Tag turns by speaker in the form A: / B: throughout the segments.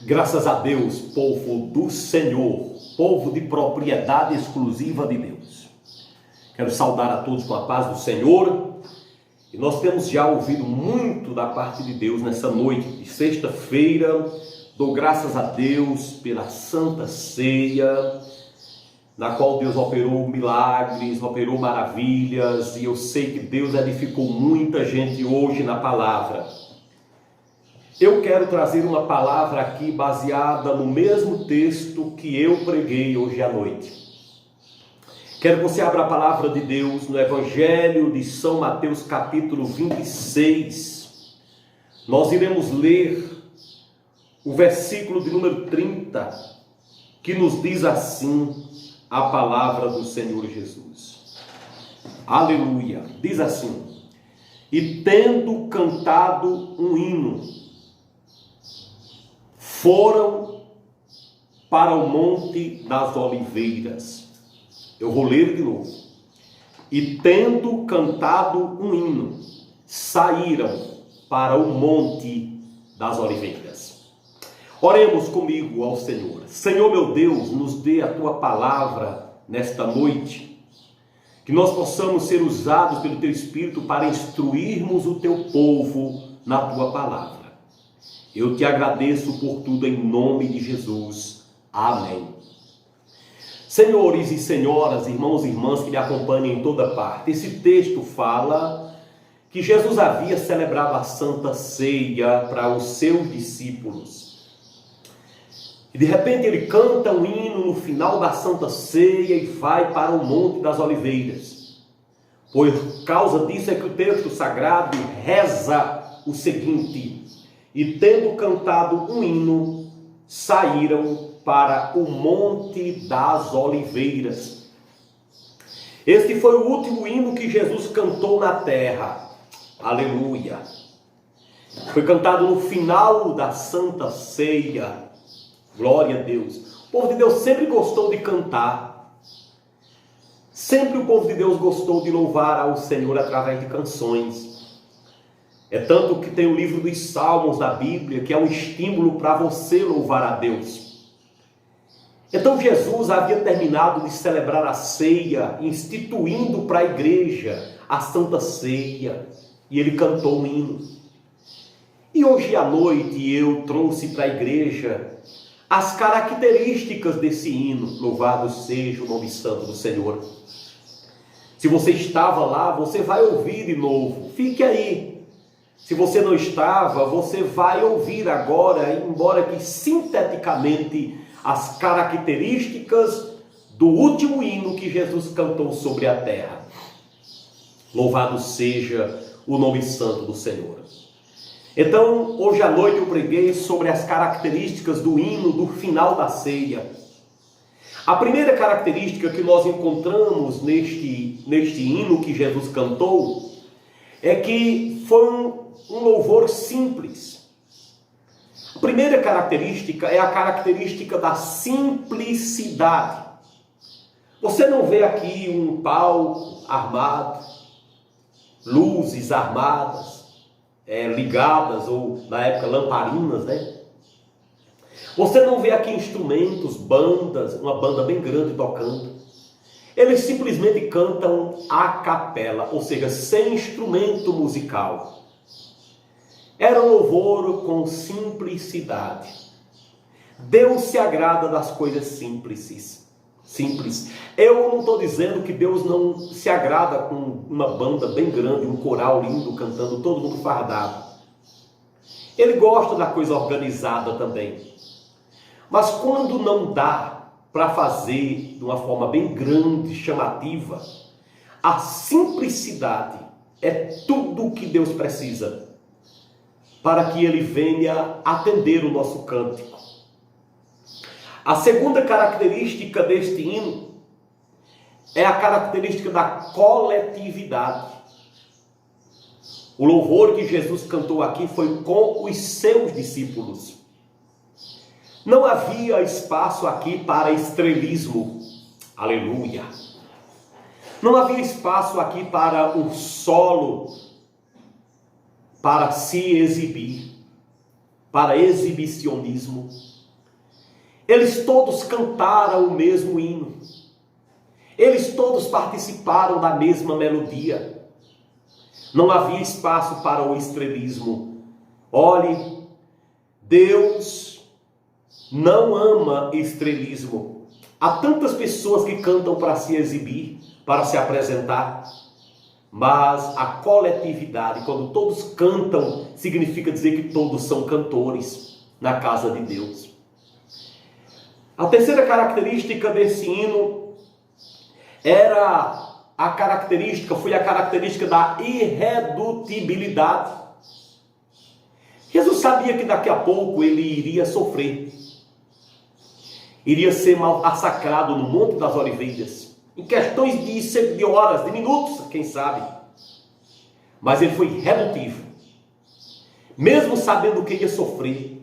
A: Graças a Deus, povo do Senhor, povo de propriedade exclusiva de Deus. Quero saudar a todos com a paz do Senhor. E nós temos já ouvido muito da parte de Deus nessa noite de sexta-feira. Dou graças a Deus pela Santa Ceia, na qual Deus operou milagres, operou maravilhas. E eu sei que Deus edificou muita gente hoje na palavra. Eu quero trazer uma palavra aqui baseada no mesmo texto que eu preguei hoje à noite. Quero que você abra a palavra de Deus no Evangelho de São Mateus, capítulo 26. Nós iremos ler o versículo de número 30, que nos diz assim a palavra do Senhor Jesus. Aleluia! Diz assim: e tendo cantado um hino, foram para o Monte das Oliveiras. Eu vou ler de novo. E tendo cantado um hino, saíram para o Monte das Oliveiras. Oremos comigo ao Senhor. Senhor meu Deus, nos dê a Tua palavra nesta noite. Que nós possamos ser usados pelo Teu Espírito para instruirmos o Teu povo na Tua palavra. Eu te agradeço por tudo em nome de Jesus. Amém. Senhores e senhoras, irmãos e irmãs que me acompanham em toda parte, esse texto fala que Jesus havia celebrado a Santa Ceia para os seus discípulos. E de repente ele canta um hino no final da Santa Ceia e vai para o Monte das Oliveiras. Por causa disso é que o texto sagrado reza o seguinte: e tendo cantado um hino, saíram para o Monte das Oliveiras. Este foi o último hino que Jesus cantou na terra. Aleluia! Foi cantado no final da Santa Ceia. Glória a Deus! O povo de Deus sempre gostou de cantar. Sempre o povo de Deus gostou de louvar ao Senhor através de canções. É tanto que tem o livro dos Salmos da Bíblia, que é um estímulo para você louvar a Deus. Então Jesus havia terminado de celebrar a ceia, instituindo para a igreja a Santa Ceia, e ele cantou um hino. E hoje à noite eu trouxe para a igreja as características desse hino. Louvado seja o nome santo do Senhor. Se você estava lá, você vai ouvir de novo. Fique aí. Se você não estava, você vai ouvir agora, embora que sinteticamente, as características do último hino que Jesus cantou sobre a terra. Louvado seja o nome santo do Senhor. Então, hoje à noite eu preguei sobre as características do hino do final da ceia. A primeira característica que nós encontramos neste hino que Jesus cantou é que foi um louvor simples. A primeira característica é a característica da simplicidade. Você não vê aqui um palco armado, luzes armadas, ligadas, ou na época lamparinas, né? Você não vê aqui instrumentos, bandas, uma banda bem grande tocando. Eles simplesmente cantam a capela, ou seja, sem instrumento musical. Era um louvor com simplicidade. Deus se agrada das coisas simples. Eu não estou dizendo que Deus não se agrada com uma banda bem grande, um coral lindo cantando, todo mundo fardado. Ele gosta da coisa organizada também. Mas quando não dá para fazer de uma forma bem grande, chamativa, a simplicidade é tudo o que Deus precisa para que Ele venha atender o nosso cântico. A segunda característica deste hino é a característica da coletividade. O louvor que Jesus cantou aqui foi com os seus discípulos. Não havia espaço aqui para estrelismo. Aleluia! Não havia espaço aqui para um solo, para se exibir, para exibicionismo. Eles todos cantaram o mesmo hino. Eles todos participaram da mesma melodia. Não havia espaço para o estrelismo. Olhe, Deus não ama estrelismo. Há tantas pessoas que cantam para se exibir, para se apresentar. Mas a coletividade, quando todos cantam, significa dizer que todos são cantores na casa de Deus. A terceira característica desse hino foi a característica da irredutibilidade. Jesus sabia que daqui a pouco ele iria sofrer. Iria ser massacrado no Monte das Oliveiras. Em questões de horas, de minutos, quem sabe. Mas ele foi redutivo. Mesmo sabendo que ia sofrer.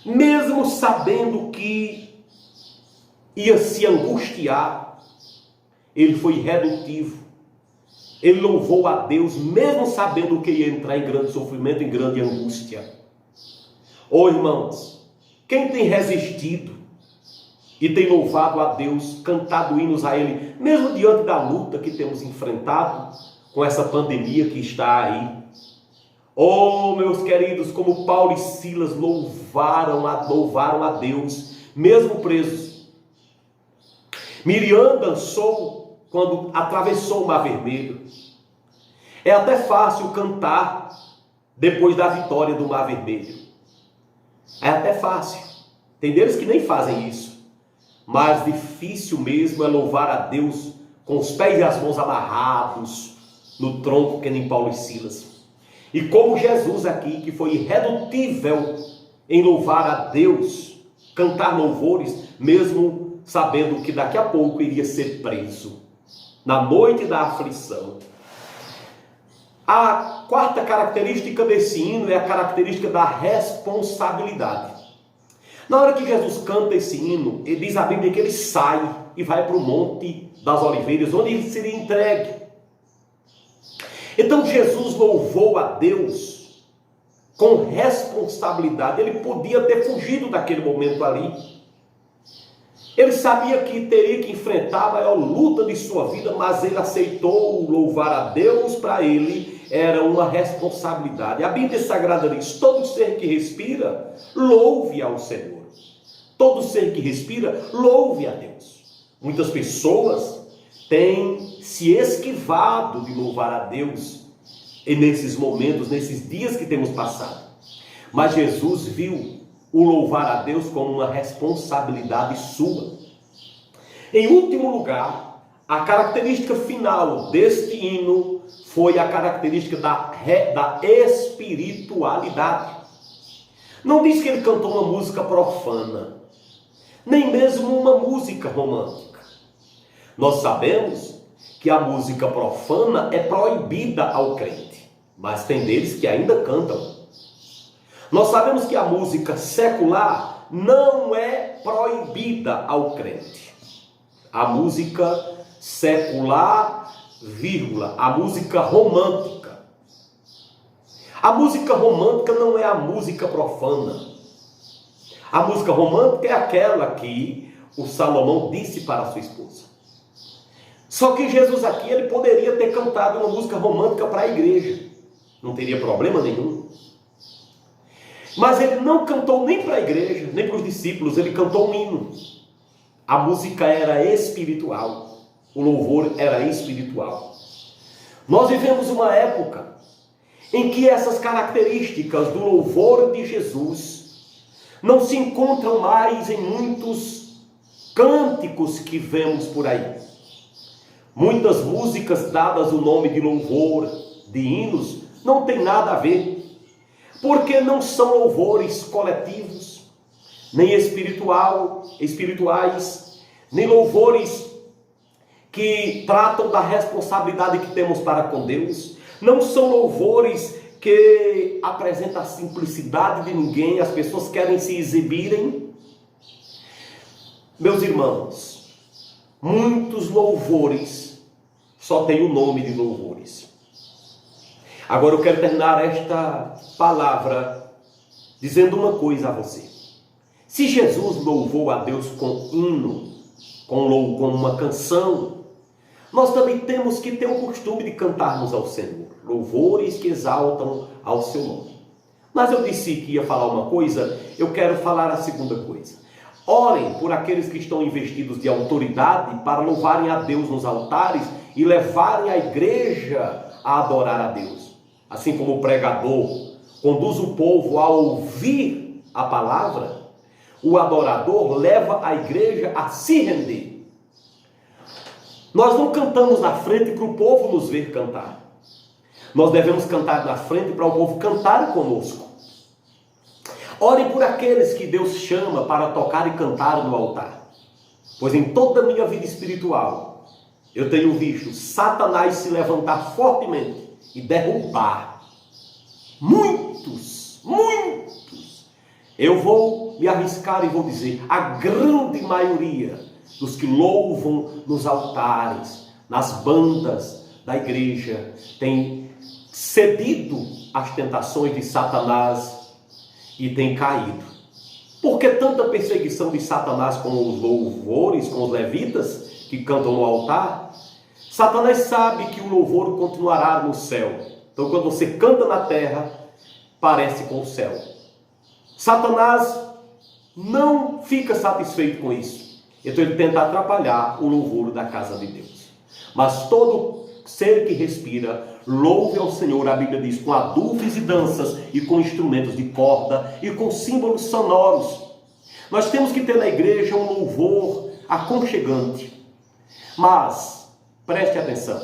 A: Mesmo sabendo que ia se angustiar. Ele foi redutivo. Ele louvou a Deus, mesmo sabendo que ia entrar em grande sofrimento, em grande angústia. Oh, irmãos, quem tem resistido e tem louvado a Deus, cantado hinos a Ele, mesmo diante da luta que temos enfrentado com essa pandemia que está aí. Oh, meus queridos, como Paulo e Silas louvaram a Deus, mesmo presos. Miriam dançou quando atravessou o Mar Vermelho. É até fácil cantar depois da vitória do Mar Vermelho. É até fácil. Tem deles que nem fazem isso. Mas difícil mesmo é louvar a Deus com os pés e as mãos amarrados no tronco, que nem Paulo e Silas. E como Jesus aqui, que foi irredutível em louvar a Deus, cantar louvores, mesmo sabendo que daqui a pouco iria ser preso, na noite da aflição. A quarta característica desse hino é a característica da responsabilidade. Na hora que Jesus canta esse hino, ele diz a Bíblia que ele sai e vai para o Monte das Oliveiras, onde ele seria entregue. Então Jesus louvou a Deus com responsabilidade. Ele podia ter fugido daquele momento ali. Ele sabia que teria que enfrentar a maior luta de sua vida, mas ele aceitou louvar a Deus. Para ele era uma responsabilidade. A Bíblia Sagrada diz: todo ser que respira, louve ao Senhor. Todo ser que respira, louve a Deus. Muitas pessoas têm se esquivado de louvar a Deus e nesses momentos, nesses dias que temos passado. Mas Jesus viu o louvar a Deus como uma responsabilidade sua. Em último lugar, a característica final deste hino foi a característica da espiritualidade. Não diz que ele cantou uma música profana, nem mesmo uma música romântica. Nós sabemos que a música profana é proibida ao crente, mas tem deles que ainda cantam. Nós sabemos que a música secular não é proibida ao crente. A música secular, a música romântica. A música romântica não é a música profana. A música romântica é aquela que o Salomão disse para sua esposa. Só que Jesus aqui, ele poderia ter cantado uma música romântica para a igreja. Não teria problema nenhum. Mas ele não cantou nem para a igreja, nem para os discípulos. Ele cantou um hino. A música era espiritual. O louvor era espiritual. Nós vivemos uma época em que essas características do louvor de Jesus não se encontram mais em muitos cânticos que vemos por aí. Muitas músicas dadas o nome de louvor, de hinos, não tem nada a ver. Porque não são louvores coletivos, nem espirituais, nem louvores que tratam da responsabilidade que temos para com Deus. Não são louvores que apresentam a simplicidade de ninguém, as pessoas querem se exibirem. Meus irmãos, muitos louvores só têm o nome de louvores. Agora eu quero terminar esta palavra dizendo uma coisa a você. Se Jesus louvou a Deus com hino, com uma canção, nós também temos que ter o costume de cantarmos ao Senhor, louvores que exaltam ao seu nome. Mas eu disse que ia falar uma coisa, eu quero falar a segunda coisa. Orem por aqueles que estão investidos de autoridade para louvarem a Deus nos altares e levarem a igreja a adorar a Deus. Assim como o pregador conduz o povo a ouvir a palavra, o adorador leva a igreja a se render. Nós não cantamos na frente para o povo nos ver cantar. Nós devemos cantar na frente para o povo cantar conosco. Orem por aqueles que Deus chama para tocar e cantar no altar. Pois em toda a minha vida espiritual, eu tenho visto Satanás se levantar fortemente e derrubar muitos. Eu vou me arriscar e vou dizer, a grande maioria dos que louvam nos altares, nas bandas da igreja, tem cedido às tentações de Satanás e tem caído. Por que tanta perseguição de Satanás com os louvores, com os levitas que cantam no altar? Satanás sabe que o louvor continuará no céu. Então quando você canta na terra, parece com o céu. Satanás não fica satisfeito com isso. Então ele tenta atrapalhar o louvor da casa de Deus. Mas todo ser que respira, louve ao Senhor, a Bíblia diz, com adufes e danças, e com instrumentos de corda, e com símbolos sonoros. Nós temos que ter na igreja um louvor aconchegante. Mas, preste atenção,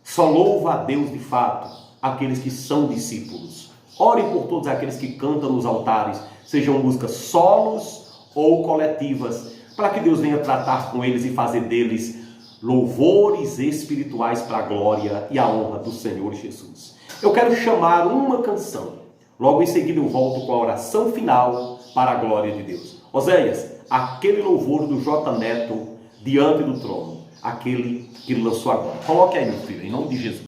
A: só louva a Deus de fato aqueles que são discípulos. Ore por todos aqueles que cantam nos altares, sejam músicas solos ou coletivas, para que Deus venha tratar com eles e fazer deles louvores espirituais para a glória e a honra do Senhor Jesus. Eu quero chamar uma canção. Logo em seguida eu volto com a oração final para a glória de Deus. Oséias, aquele louvor do J. Neto diante do trono, aquele que lançou agora. Coloque aí, meu filho, em nome de Jesus.